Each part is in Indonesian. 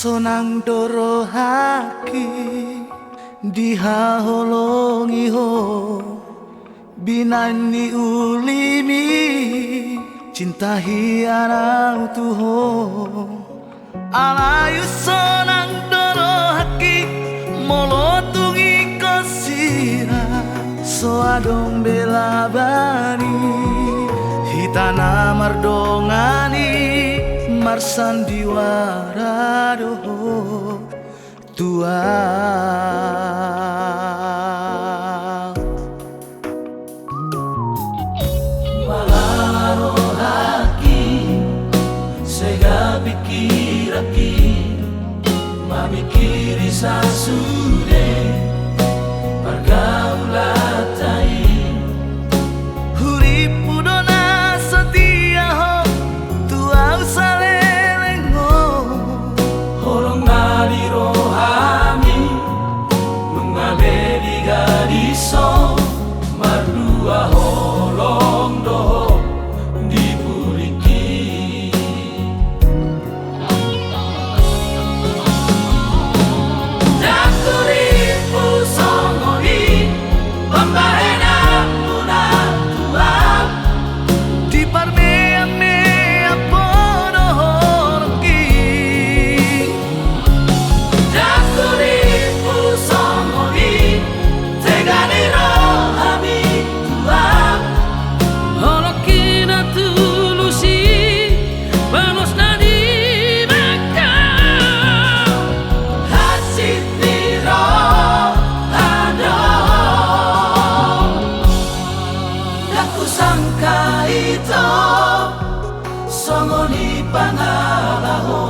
sonang doro haki dihaholongi ho binani ulimi cinta hianau tuho alayu sonang doro haki molotungi kosira so adong bela bani hitana mardongani marsan diwara doho tua malaro haki sega pikiraki mamikiri sasude pergaulatai huripu dona setia ho tua usalelengo holong nali rohami mengabedi gadiso mardua holong doho dibuliki jakuripu songoni pembahena muna tua di parmea mea pono horki jakuripu songoni tegani rohami tua Holokina tulusi Vamos nadi maka hasit niro ada aku sangka itu songoni pangalaho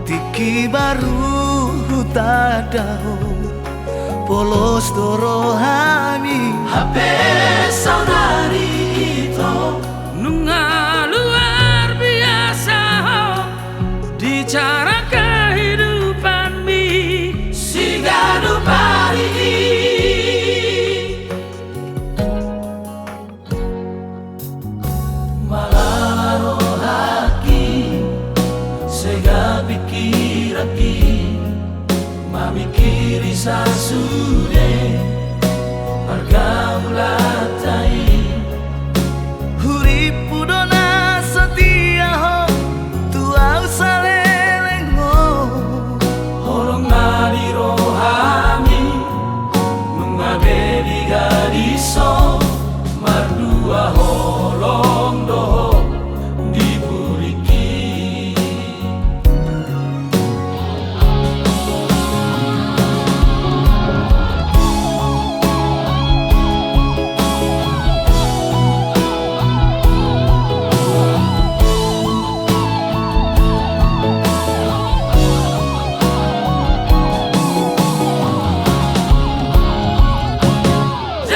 tiki baru tadao polos doro hami hape saudari itu Nunga luar biasa Di cara kehidupan mi si gadu pari malaro haki sega pikiraki mamikiri sasude pergaulatai huripu dona setia ho tua usalelengo holong nadi rohami mengabedi gadiso mardua holong doho dibuliki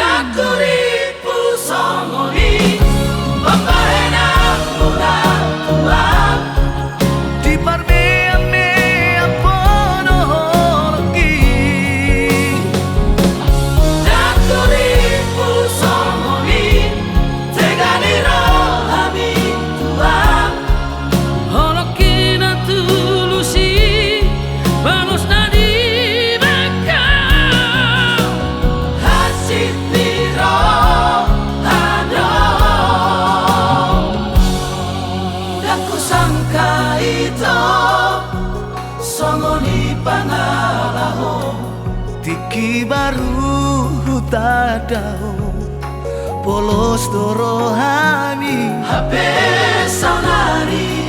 jakuripu songoni pembahena muna tua di parmea mea pono horki jakuripu songoni tegani rohami tua Holokina tulusi Vamos nadi maka hasit niro ada aku sangka itu songoni pangalaho tiki baru tadao polos doro hami hape saudari